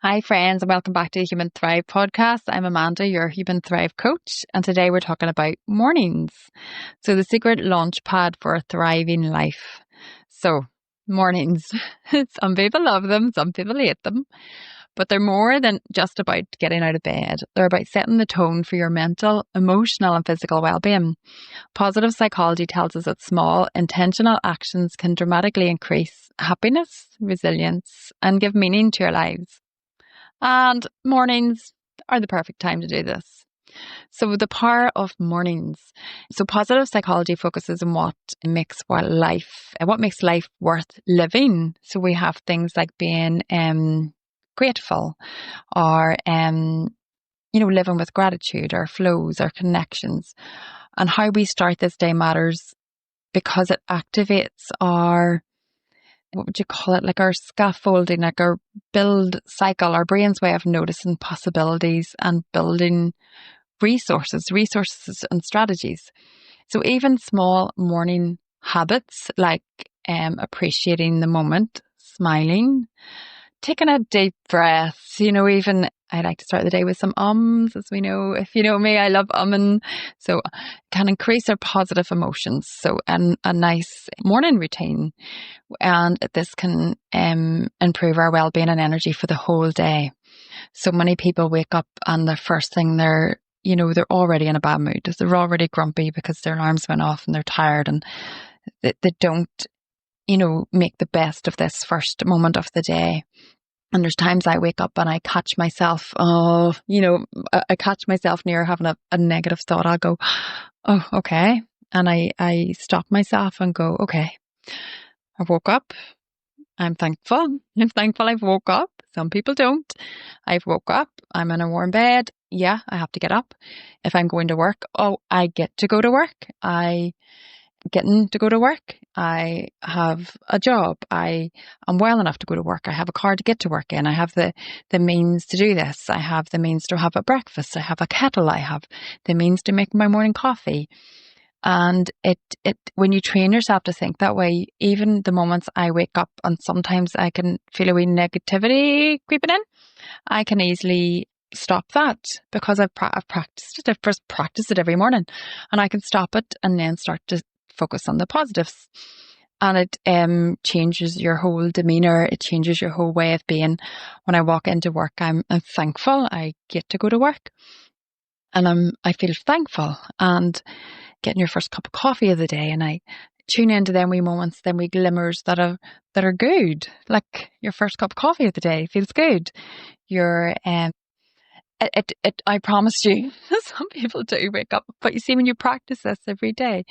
Hi, friends, and welcome back to the Human Thrive podcast. I'm Amanda, your Human Thrive coach, and today we're talking about mornings. So, the secret launchpad for a thriving life. So, mornings. Some people love them, some people hate them, but they're more than just about getting out of bed. They're about setting the tone for your mental, emotional, and physical well being. Positive psychology tells us that small, intentional actions can dramatically increase happiness, resilience, and give meaning to our lives. And mornings are the perfect time to do this. So, the power of mornings. So, positive psychology focuses on what makes life worth living. So, we have things like being grateful, or living with gratitude, our flows, our connections, and how we start this day matters because it activates our, what would you call it, like our scaffolding, like our build cycle, our brain's way of noticing possibilities and building resources and strategies. So even small morning habits like appreciating the moment, smiling, taking a deep breath, even I like to start the day with some ums, as we know. If you know me, I love umming. So can increase our positive emotions. So a nice morning routine. And this can improve our well-being and energy for the whole day. So many people wake up and the first thing they're already in a bad mood. They're already grumpy because their alarms went off and they're tired, and they don't, make the best of this first moment of the day. And there's times I wake up and I catch myself, I catch myself near having a negative thought. I'll go, oh, okay. And I stop myself and go, okay, I woke up. I'm thankful. I'm thankful I've woke up. Some people don't. I've woke up. I'm in a warm bed. Yeah, I have to get up. If I'm going to work, I get to go to work. Getting to go to work. I have a job. I am well enough to go to work. I have a car to get to work in. I have the means to do this. I have the means to have a breakfast. I have a kettle. I have the means to make my morning coffee. And it when you train yourself to think that way, even the moments I wake up and sometimes I can feel a wee negativity creeping in, I can easily stop that because I've practiced it. I've first practiced it every morning, and I can stop it and then start to focus on the positives. And it changes your whole demeanor. It changes your whole way of being. When I walk into work, I'm thankful I get to go to work, and I feel thankful. And getting your first cup of coffee of the day, and I tune into them wee moments, them wee glimmers that are good. Like your first cup of coffee of the day feels good. Your I promise you, some people do wake up, but you see, when you practice this every day,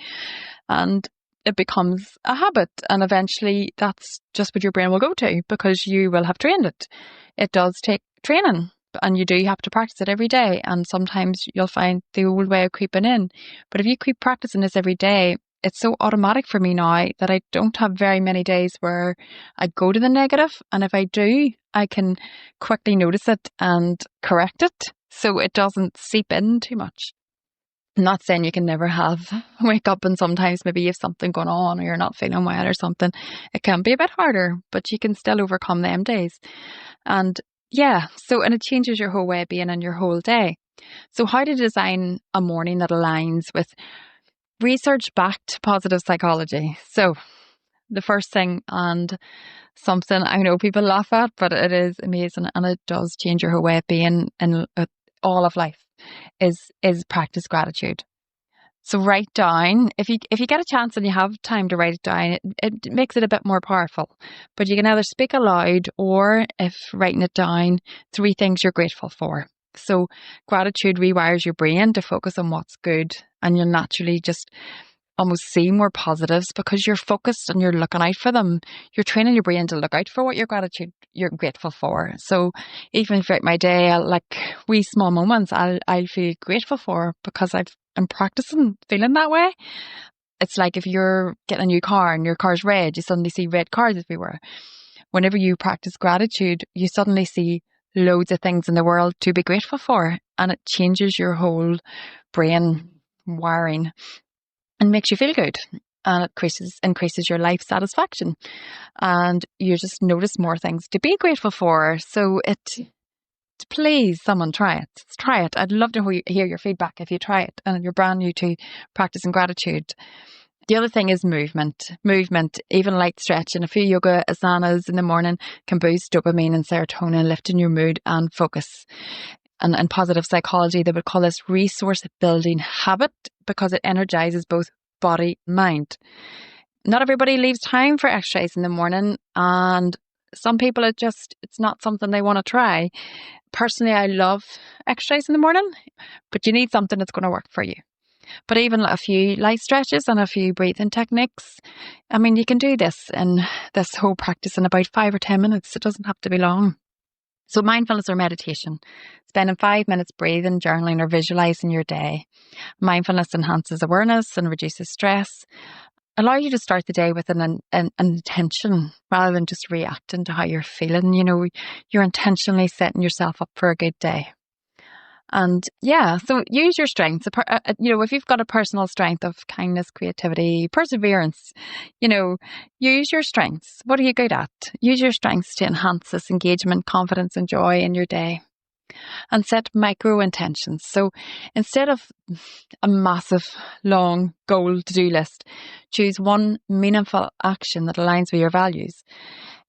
and it becomes a habit, and eventually that's just what your brain will go to because you will have trained it. It does take training, and you do have to practice it every day. And sometimes you'll find the old way of creeping in. But if you keep practicing this every day, it's so automatic for me now that I don't have very many days where I go to the negative. And if I do, I can quickly notice it and correct it so it doesn't seep in too much. I'm not saying you can never wake up and sometimes maybe you have something going on or you're not feeling well or something. It can be a bit harder, but you can still overcome them days. And yeah, and it changes your whole way of being and your whole day. So how to design a morning that aligns with research-backed positive psychology. So the first thing, and something I know people laugh at, but it is amazing and it does change your whole way of being in all of life, is practice gratitude. So write down, if you get a chance and you have time to write it down, it makes it a bit more powerful. But you can either speak aloud, or if writing it down, 3 things you're grateful for. So gratitude rewires your brain to focus on what's good, and you'll naturally just almost see more positives because you're focused and you're looking out for them. You're training your brain to look out for what you're grateful for. So even throughout my day, like wee small moments, I'll feel grateful for because I'm practicing feeling that way. It's like if you're getting a new car and your car's red, you suddenly see red cars everywhere. Whenever you practice gratitude, you suddenly see loads of things in the world to be grateful for, and it changes your whole brain wiring and makes you feel good, and it increases your life satisfaction, and you just notice more things to be grateful for. So please, someone try it. Try it. I'd love to hear your feedback if you try it and you're brand new to practicing gratitude. The other thing is movement. Movement, even light stretch and a few yoga asanas in the morning can boost dopamine and serotonin, lifting your mood and focus. And in positive psychology, they would call this resource building habit because it energizes both body and mind. Not everybody leaves time for exercise in the morning, and some people it's not something they want to try. Personally, I love exercise in the morning, but you need something that's going to work for you. But even a few light stretches and a few breathing techniques, I mean, you can do this whole practice in about 5 or 10 minutes. It doesn't have to be long. So mindfulness or meditation, spending 5 minutes breathing, journaling or visualizing your day. Mindfulness enhances awareness and reduces stress. Allow you to start the day with an intention rather than just reacting to how you're feeling. You know, you're intentionally setting yourself up for a good day. And yeah, so use your strengths. If you've got a personal strength of kindness, creativity, perseverance, use your strengths. What are you good at? Use your strengths to enhance this engagement, confidence, and joy in your day. And set micro intentions. So instead of a massive, long goal to-do list, choose one meaningful action that aligns with your values.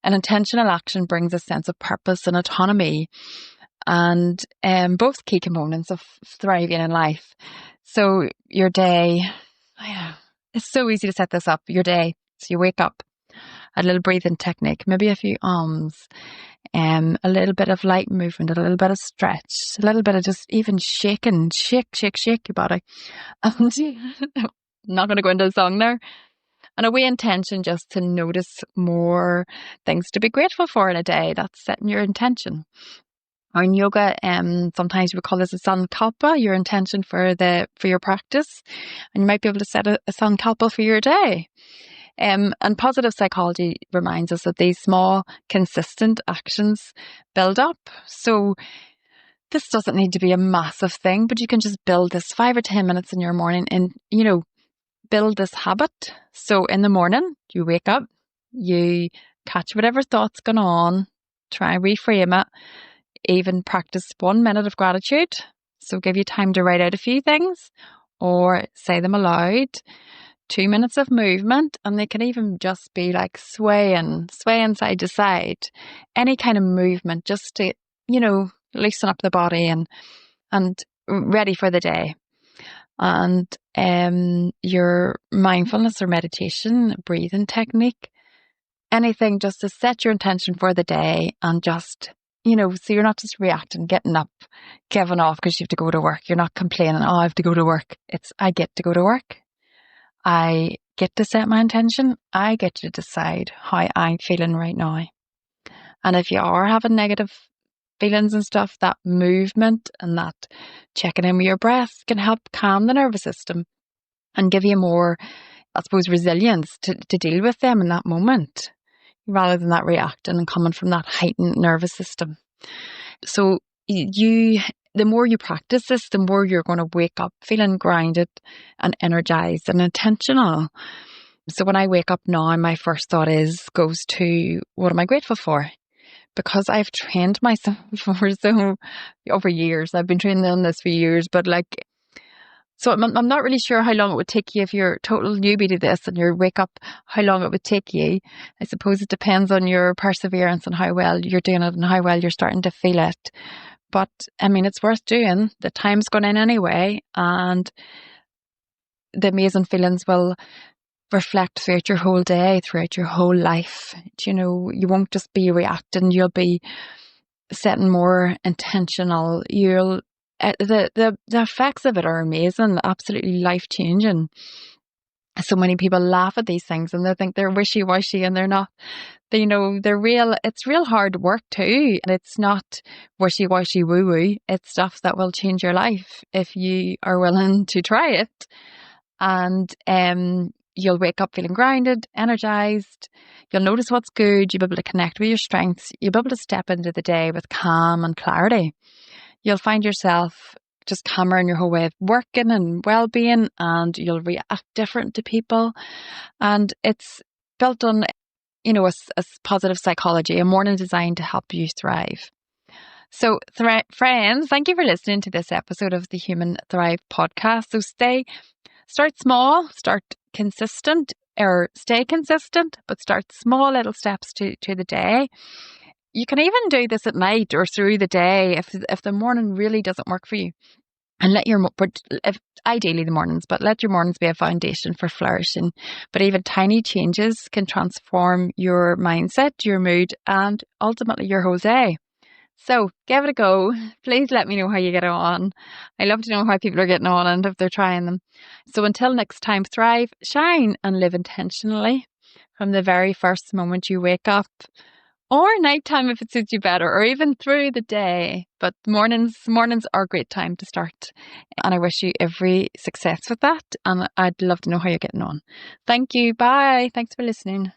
An intentional action brings a sense of purpose and autonomy, and both key components of thriving in life. So your day, it's so easy to set this up, your day. So you wake up, a little breathing technique, maybe a few ums, a little bit of light movement, a little bit of stretch, a little bit of just even shaking, shake your body. And I'm not going to go into the song there. And a wee intention just to notice more things to be grateful for in a day. That's setting your intention. Or in yoga, sometimes we call this a sankalpa, your intention for your practice. And you might be able to set a sankalpa for your day. And positive psychology reminds us that these small, consistent actions build up. So this doesn't need to be a massive thing, but you can just build this 5 or 10 minutes in your morning and, build this habit. So in the morning, you wake up, you catch whatever thought's going on, try and reframe it, even practice 1 minute of gratitude. So give you time to write out a few things or say them aloud. 2 minutes of movement, and they can even just be like swaying side to side. Any kind of movement just to, loosen up the body and ready for the day. And your mindfulness or meditation, breathing technique, anything just to set your intention for the day and just, so you're not just reacting, getting up, giving off because you have to go to work. You're not complaining, I have to go to work. It's, I get to go to work. I get to set my intention. I get to decide how I'm feeling right now. And if you are having negative feelings and stuff, that movement and that checking in with your breath can help calm the nervous system and give you more, I suppose, resilience to deal with them in that moment, rather than that reacting and coming from that heightened nervous system. So the more you practice this, the more you're going to wake up feeling grounded and energized and intentional. So when I wake up now, my first thought goes to, what am I grateful for? Because I've trained myself over years. I've been training on this for years, but so I'm not really sure how long it would take you if you're a total newbie to this and you wake up, how long it would take you. I suppose it depends on your perseverance and how well you're doing it and how well you're starting to feel it. But I mean, it's worth doing. The time's gone in anyway, and the amazing feelings will reflect throughout your whole day, throughout your whole life. You won't just be reacting, you'll be setting more intentional. The effects of it are amazing, absolutely life-changing. So many people laugh at these things and they think they're wishy-washy, and they're not. They're real. It's real hard work too, and it's not wishy-washy woo-woo. It's stuff that will change your life if you are willing to try it. And you'll wake up feeling grounded, energized. You'll notice what's good. You'll be able to connect with your strengths. You'll be able to step into the day with calm and clarity. You'll find yourself just calmer in your whole way of working and well-being, and you'll react different to people. And it's built on, a positive psychology, a morning designed to help you thrive. So, friends, thank you for listening to this episode of the Human Thrive podcast. So, start small, start consistent, or stay consistent, but start small little steps to the day. You can even do this at night or through the day if the morning really doesn't work for you. And ideally the mornings, but let your mornings be a foundation for flourishing. But even tiny changes can transform your mindset, your mood, and ultimately your whole day. So give it a go. Please let me know how you get on. I love to know how people are getting on and if they're trying them. So until next time, thrive, shine, and live intentionally from the very first moment you wake up, or nighttime if it suits you better, or even through the day. But mornings are a great time to start. And I wish you every success with that. And I'd love to know how you're getting on. Thank you. Bye. Thanks for listening.